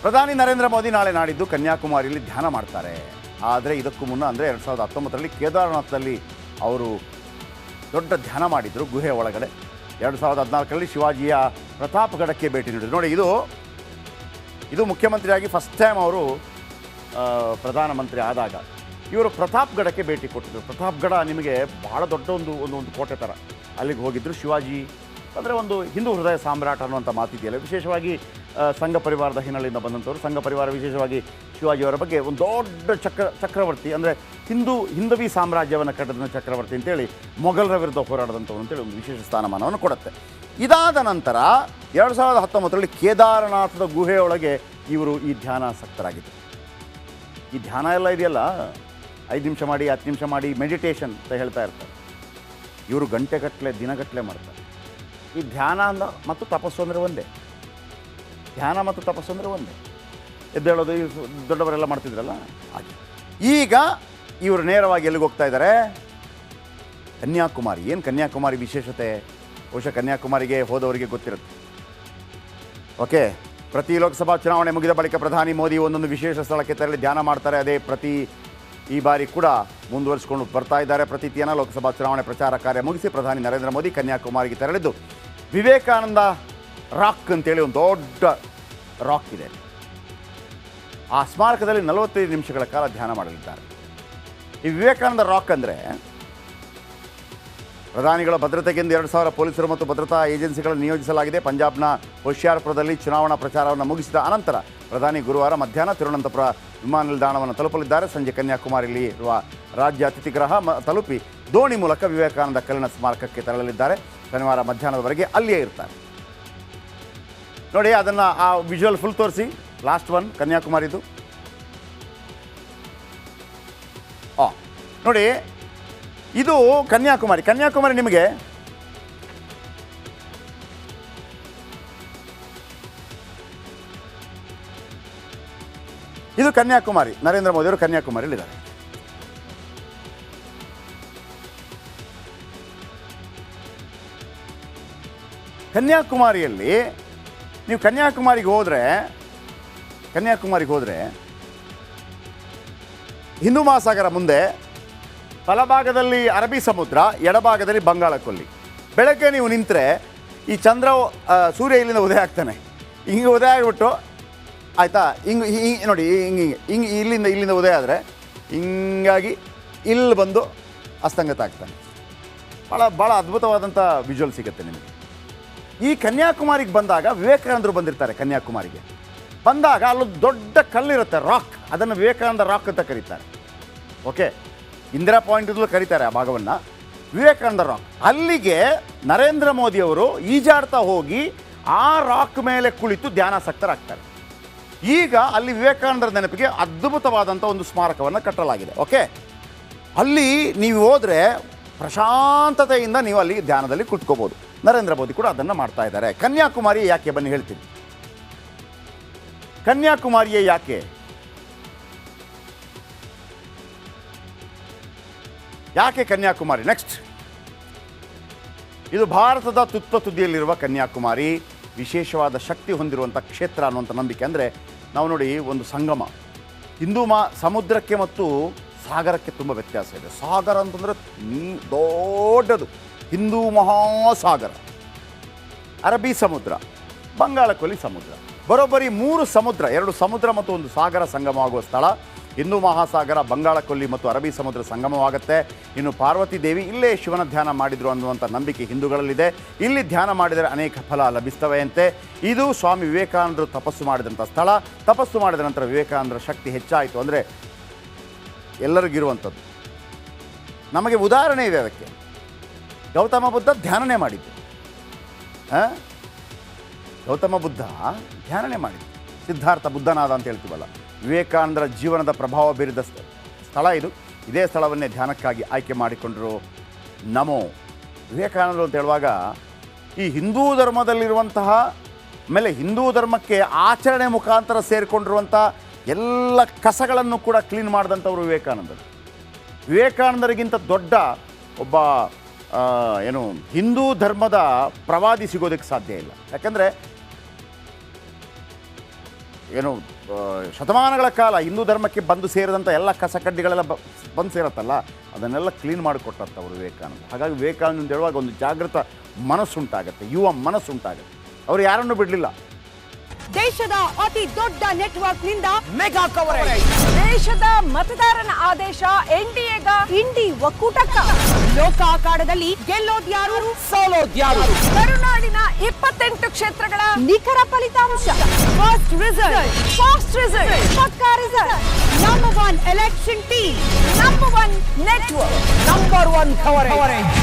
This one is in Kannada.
ಪ್ರಧಾನಿ ನರೇಂದ್ರ ಮೋದಿ ನಾಳೆ ನಾಡಿದ್ದು ಕನ್ಯಾಕುಮಾರಿಯಲ್ಲಿ ಧ್ಯಾನ ಮಾಡ್ತಾರೆ. ಆದರೆ ಇದಕ್ಕೂ ಮುನ್ನ ಅಂದರೆ 2019ರಲ್ಲಿ ಕೇದಾರನಾಥದಲ್ಲಿ ಅವರು ದೊಡ್ಡ ಧ್ಯಾನ ಮಾಡಿದರು ಗುಹೆ ಒಳಗಡೆ. 2014ರಲ್ಲಿ ಶಿವಾಜಿಯ ಪ್ರತಾಪ್ಗಢಕ್ಕೆ ಭೇಟಿ ನೀಡಿದರು. ನೋಡಿ, ಇದು ಮುಖ್ಯಮಂತ್ರಿಯಾಗಿ ಫಸ್ಟ್ ಟೈಮ್ ಅವರು ಪ್ರಧಾನಮಂತ್ರಿ ಆದಾಗ ಇವರು ಪ್ರತಾಪ್ಗಢಕ್ಕೆ ಭೇಟಿ ಕೊಟ್ಟಿದ್ದರು. ಪ್ರತಾಪ್ಗಢ ನಿಮಗೆ ಭಾಳ ದೊಡ್ಡ ಒಂದು ಕೋಟೆ ಥರ. ಅಲ್ಲಿಗೆ ಹೋಗಿದ್ದರು. ಶಿವಾಜಿ ಅಂದರೆ ಒಂದು ಹಿಂದೂ ಹೃದಯ ಸಾಮ್ರಾಟ ಅನ್ನುವಂಥ ಮಾತಿದೆಯಲ್ಲ. ವಿಶೇಷವಾಗಿ ಸಂಘ ಪರಿವಾರದ ಹಿನ್ನೆಲೆಯಿಂದ ಬಂದಂಥವ್ರು. ಸಂಘ ಪರಿವಾರ ವಿಶೇಷವಾಗಿ ಶಿವಾಜಿಯವರ ಬಗ್ಗೆ ಒಂದು ದೊಡ್ಡ ಚಕ್ರವರ್ತಿ, ಅಂದರೆ ಹಿಂದವಿ ಸಾಮ್ರಾಜ್ಯವನ್ನು ಕಟ್ಟಿದ ಚಕ್ರವರ್ತಿ ಅಂತೇಳಿ ಮೊಘಲರ ವಿರುದ್ಧ ಹೋರಾಡಿದಂಥವ್ರು ಅಂತೇಳಿ ಒಂದು ವಿಶೇಷ ಸ್ಥಾನಮಾನವನ್ನು ಕೊಡುತ್ತೆ. ಇದಾದ ನಂತರ 2019ರಲ್ಲಿ ಕೇದಾರನಾಥದ ಗುಹೆಯೊಳಗೆ ಇವರು ಈ ಧ್ಯಾನಾಸಕ್ತರಾಗಿದ್ದರು. ಈ ಧ್ಯಾನ ಎಲ್ಲ ಇದೆಯಲ್ಲ, 5 ನಿಮಿಷ ಮಾಡಿ 10 ನಿಮಿಷ ಮಾಡಿ ಮೆಡಿಟೇಷನ್ ಅಂತ ಹೇಳ್ತಾ ಇರ್ತಾರೆ. ಇವರು ಗಂಟೆಗಟ್ಟಲೆ ದಿನಗಟ್ಟಲೆ ಮಾಡ್ತಾರೆ. ಈ ಧ್ಯಾನ ಮತ್ತು ತಪಸ್ಸು ಅಂದರೆ ಒಂದೇ. ಧ್ಯಾನ ಮತ್ತು ತಪಸ್ಸು ಅಂದರೆ ಒಂದೇ. ಎದ್ದೇಳೋದು ಈ ದೊಡ್ಡವರೆಲ್ಲ ಮಾಡ್ತಿದ್ರಲ್ಲ ಹಾಗೆ. ಈಗ ಇವರು ನೇರವಾಗಿ ಎಲ್ಲಿಗೆ ಹೋಗ್ತಾ ಇದ್ದಾರೆ? ಕನ್ಯಾಕುಮಾರಿ. ಏನು ಕನ್ಯಾಕುಮಾರಿ ವಿಶೇಷತೆ? ಬಹುಶಃ ಕನ್ಯಾಕುಮಾರಿಗೆ ಹೋದವರಿಗೆ ಗೊತ್ತಿರುತ್ತೆ. ಓಕೆ, ಪ್ರತಿ ಲೋಕಸಭಾ ಚುನಾವಣೆ ಮುಗಿದ ಬಳಿಕ ಪ್ರಧಾನಿ ಮೋದಿ ಒಂದೊಂದು ವಿಶೇಷ ಸ್ಥಳಕ್ಕೆ ತೆರಳಿ ಧ್ಯಾನ ಮಾಡ್ತಾರೆ. ಅದೇ ಈ ಬಾರಿ ಕೂಡ ಮುಂದುವರಿಸಿಕೊಂಡು ಬರ್ತಾ ಇದ್ದಾರೆ. ಪ್ರತಿದಿನ ಲೋಕಸಭಾ ಚುನಾವಣೆ ಪ್ರಚಾರ ಕಾರ್ಯ ಮುಗಿಸಿ ಪ್ರಧಾನಿ ನರೇಂದ್ರ ಮೋದಿ ಕನ್ಯಾಕುಮಾರಿಗೆ ತೆರಳಿದ್ದು ವಿವೇಕಾನಂದ ರಾಕ್ ಅಂತೇಳಿ ಒಂದು ದೊಡ್ಡ ರಾಕ್ ಇದೆ. ಆ ಸ್ಮಾರಕದಲ್ಲಿ 45 ನಿಮಿಷಗಳ ಕಾಲ ಧ್ಯಾನ ಮಾಡಲಿದ್ದಾರೆ. ಈ ವಿವೇಕಾನಂದ ರಾಕ್ ಅಂದರೆ ಪ್ರಧಾನಿಗಳ ಭದ್ರತೆಗೆಂದು 2,000 ಪೊಲೀಸರು ಮತ್ತು ಭದ್ರತಾ ಏಜೆನ್ಸಿಗಳನ್ನು ನಿಯೋಜಿಸಲಾಗಿದೆ. ಪಂಜಾಬ್ನ ಹೋಶಿಯಾರ್ಪುರದಲ್ಲಿ ಚುನಾವಣಾ ಪ್ರಚಾರವನ್ನು ಮುಗಿಸಿದ ಅನಂತರ ಪ್ರಧಾನಿ ಗುರುವಾರ ಮಧ್ಯಾಹ್ನ ತಿರುವನಂತಪುರ ವಿಮಾನ ನಿಲ್ದಾಣವನ್ನು ತಲುಪಲಿದ್ದಾರೆ. ಸಂಜೆ ಕನ್ಯಾಕುಮಾರಿಯಲ್ಲಿ ಇರುವ ರಾಜ್ಯ ಅತಿಥಿಗೃಹ ತಲುಪಿ ದೋಣಿ ಮೂಲಕ ವಿವೇಕಾನಂದ ಕಲ್ಲಿನ ಸ್ಮಾರಕಕ್ಕೆ ತೆರಳಲಿದ್ದಾರೆ. ಶನಿವಾರ ಮಧ್ಯಾಹ್ನದವರೆಗೆ ಅಲ್ಲಿಯೇ ಇರ್ತಾರೆ. ನೋಡಿ, ಅದನ್ನು ಆ ವಿಜುವಲ್ ಫುಲ್ ತೋರಿಸಿ. ಲಾಸ್ಟ್ ಒನ್ ಕನ್ಯಾಕುಮಾರಿದು. ನೋಡಿ, ಇದು ಕನ್ಯಾಕುಮಾರಿ. ಕನ್ಯಾಕುಮಾರಿ ನಿಮಗೆ ಇದು ಕನ್ಯಾಕುಮಾರಿ. ನರೇಂದ್ರ ಮೋದಿ ಅವರು ಕನ್ಯಾಕುಮಾರಿಯಲ್ಲಿದ್ದಾರೆ. ಕನ್ಯಾಕುಮಾರಿಯಲ್ಲಿ ನೀವು ಕನ್ಯಾಕುಮಾರಿಗೆ ಹೋದರೆ ಹಿಂದೂ ಮಹಾಸಾಗರ ಮುಂದೆ ಬಲಭಾಗದಲ್ಲಿ ಅರಬ್ಬಿ ಸಮುದ್ರ, ಎಡಭಾಗದಲ್ಲಿ ಬಂಗಾಳ ಕೊಲ್ಲಿ. ಬೆಳಗ್ಗೆ ನೀವು ನಿಂತರೆ ಈ ಸೂರ್ಯ ಇಲ್ಲಿಂದ ಉದಯ ಆಗ್ತಾನೆ. ಹಿಂಗೆ ಉದಯ ಆಗಿಬಿಟ್ಟು ಆಯಿತಾ, ಹಿಂಗೆ ನೋಡಿ, ಹಿಂಗೆ ಇಲ್ಲಿಂದ ಉದಯ ಆದರೆ ಹಿಂಗಾಗಿ ಇಲ್ಲಿ ಬಂದು ಅಸ್ತಂಗತ ಆಗ್ತಾನೆ. ಭಾಳ ಅದ್ಭುತವಾದಂಥ ವಿಜುವಲ್ ಸಿಗುತ್ತೆ ನಿಮಗೆ. ಈ ಕನ್ಯಾಕುಮಾರಿಗೆ ಬಂದಾಗ ವಿವೇಕಾನಂದರು ಬಂದಿರ್ತಾರೆ. ಕನ್ಯಾಕುಮಾರಿಗೆ ಬಂದಾಗ ಅಲ್ಲೊಂದು ದೊಡ್ಡ ಕಲ್ಲಿರುತ್ತೆ, ರಾಕ್. ಅದನ್ನು ವಿವೇಕಾನಂದ ರಾಕ್ ಅಂತ ಕರೀತಾರೆ. ಓಕೆ, ಇಂದಿರಾ ಪಾಯಿಂಟ್ ಅಂತಲೂ ಕರೀತಾರೆ ಆ ಭಾಗವನ್ನು. ವಿವೇಕಾನಂದ ರಾಕ್. ಅಲ್ಲಿಗೆ ನರೇಂದ್ರ ಮೋದಿಯವರು ಈಜಾಡ್ತಾ ಹೋಗಿ ಆ ರಾಕ್ ಮೇಲೆ ಕುಳಿತು ಧ್ಯಾನಾಸಕ್ತರಾಗ್ತಾರೆ. ಈಗ ಅಲ್ಲಿ ವಿವೇಕಾನಂದರ ನೆನಪಿಗೆ ಅದ್ಭುತವಾದಂಥ ಒಂದು ಸ್ಮಾರಕವನ್ನು ಕಟ್ಟಲಾಗಿದೆ. ಓಕೆ, ಅಲ್ಲಿ ನೀವು ಹೋದರೆ ಪ್ರಶಾಂತತೆಯಿಂದ ನೀವು ಅಲ್ಲಿ ಧ್ಯಾನದಲ್ಲಿ ಕುತ್ಕೋಬೋದು. ನರೇಂದ್ರ ಮೋದಿ ಕೂಡ ಅದನ್ನು ಮಾಡ್ತಾ ಇದ್ದಾರೆ. ಕನ್ಯಾಕುಮಾರಿ ಯಾಕೆ ಬನ್ನಿ ಹೇಳ್ತೀನಿ. ಕನ್ಯಾಕುಮಾರಿಯೇ ಯಾಕೆ ಕನ್ಯಾಕುಮಾರಿ? ನೆಕ್ಸ್ಟ್, ಇದು ಭಾರತದ ತುದಿಯಲ್ಲಿರುವ ಕನ್ಯಾಕುಮಾರಿ ವಿಶೇಷವಾದ ಶಕ್ತಿ ಹೊಂದಿರುವಂಥ ಕ್ಷೇತ್ರ ಅನ್ನುವಂಥ ನಂಬಿಕೆ. ಅಂದರೆ ನಾವು ನೋಡಿ, ಒಂದು ಸಂಗಮ. ಹಿಂದೂ ಸಮುದ್ರಕ್ಕೆ ಮತ್ತು ಸಾಗರಕ್ಕೆ ತುಂಬ ವ್ಯತ್ಯಾಸ ಇದೆ. ಸಾಗರ ಅಂತಂದರೆ ದೊಡ್ಡದು, ಹಿಂದೂ ಮಹಾಸಾಗರ, ಅರಬ್ಬಿ ಸಮುದ್ರ, ಬಂಗಾಳ ಕೊಲ್ಲಿ ಸಮುದ್ರ. ಬರೋಬ್ಬರಿ 3 ಸಮುದ್ರ, 2 ಸಮುದ್ರ ಮತ್ತು 1 ಸಾಗರ ಸಂಗಮವಾಗುವ ಸ್ಥಳ. ಹಿಂದೂ ಮಹಾಸಾಗರ, ಬಂಗಾಳ ಕೊಲ್ಲಿ ಮತ್ತು ಅರಬ್ಬಿ ಸಮುದ್ರ ಸಂಗಮವಾಗುತ್ತೆ. ಇನ್ನು ಪಾರ್ವತಿ ದೇವಿ ಇಲ್ಲೇ ಶಿವನ ಧ್ಯಾನ ಮಾಡಿದರು ಅನ್ನುವಂಥ ನಂಬಿಕೆ ಹಿಂದೂಗಳಲ್ಲಿದೆ. ಇಲ್ಲಿ ಧ್ಯಾನ ಮಾಡಿದರೆ ಅನೇಕ ಫಲ ಲಭಿಸ್ತವೆಯಂತೆ. ಇದು ಸ್ವಾಮಿ ವಿವೇಕಾನಂದರು ತಪಸ್ಸು ಮಾಡಿದಂಥ ಸ್ಥಳ. ತಪಸ್ಸು ಮಾಡಿದ ನಂತರ ವಿವೇಕಾನಂದರ ಶಕ್ತಿ ಹೆಚ್ಚಾಯಿತು. ಅಂದರೆ ಎಲ್ಲರಿಗಿರುವಂಥದ್ದು. ನಮಗೆ ಉದಾಹರಣೆ ಇದೆ ಅದಕ್ಕೆ. ಗೌತಮ ಬುದ್ಧ ಧ್ಯಾನನೇ ಮಾಡಿದ್ದು. ಗೌತಮ ಬುದ್ಧ ಧ್ಯಾನನೇ ಮಾಡಿದ್ದು. ಸಿದ್ಧಾರ್ಥ ಬುದ್ಧನಾದ ಅಂತ ಹೇಳ್ತೀವಲ್ಲ, ವಿವೇಕಾನಂದರ ಜೀವನದ ಪ್ರಭಾವ ಬೀರಿದ ಸ್ಥಳ ಇದು. ಇದೇ ಸ್ಥಳವನ್ನೇ ಧ್ಯಾನಕ್ಕಾಗಿ ಆಯ್ಕೆ ಮಾಡಿಕೊಂಡರು. ನಮೋ ವಿವೇಕಾನಂದರು ಅಂತ ಹೇಳುವಾಗ ಈ ಹಿಂದೂ ಧರ್ಮದಲ್ಲಿರುವಂತಹ, ಆಮೇಲೆ ಹಿಂದೂ ಧರ್ಮಕ್ಕೆ ಆಚರಣೆ ಮುಖಾಂತರ ಸೇರಿಕೊಂಡಿರುವಂಥ ಎಲ್ಲ ಕಸಗಳನ್ನು ಕೂಡ ಕ್ಲೀನ್ ಮಾಡಿದಂಥವ್ರು ವಿವೇಕಾನಂದರು. ವಿವೇಕಾನಂದರಿಗಿಂತ ದೊಡ್ಡ ಒಬ್ಬ ಹಿಂದೂ ಧರ್ಮದ ಪ್ರವಾದಿ ಸಿಗೋದಕ್ಕೆ ಸಾಧ್ಯ ಇಲ್ಲ. ಯಾಕಂದರೆ ಏನು ಶತಮಾನಗಳ ಕಾಲ ಹಿಂದೂ ಧರ್ಮಕ್ಕೆ ಬಂದು ಸೇರಿದಂಥ ಎಲ್ಲ ಕಸಕಡ್ಡಿಗಳೆಲ್ಲ ಬಂದು ಸೇರತ್ತಲ್ಲ ಅದನ್ನೆಲ್ಲ ಕ್ಲೀನ್ ಮಾಡಿಕೊಟ್ಟಂಥವ್ರು ವಿವೇಕಾನಂದ. ಹಾಗಾಗಿ ವಿವೇಕಾನಂದ ಹೇಳುವಾಗ ಒಂದು ಜಾಗೃತ ಮನಸ್ಸುಂಟಾಗುತ್ತೆ, ಯುವ ಮನಸ್ಸುಂಟಾಗುತ್ತೆ. ಅವರು ಯಾರನ್ನೂ ಬಿಡಲಿಲ್ಲ. ದೇಶದ ಅತಿ ದೊಡ್ಡ ನೆಟ್ವರ್ಕ್ ನಿಂದ ಮೆಗಾ ಕವರೇಜ್. ದೇಶದ ಮತದಾರನ ಆದೇಶ ಎನ್ಡಿಎಗ ಇಂಡಿ ಒಕ್ಕೂಟಕ್ಕ. ಲೋಕ ಅಖಾಡದಲ್ಲಿ ಗೆಲ್ಲೋದ್ಯಾರು ಸೋಲೋದ್ಯಾರು. ಕರುನಾಡಿನ 28 ಕ್ಷೇತ್ರಗಳ ನಿಖರ ಫಲಿತಾಂಶ. ಫಾಸ್ಟ್ ರಿಸಲ್ಟ್, ಪಕ್ಕಾ result. Number 1 election team, number 1 network, number 1 coverage.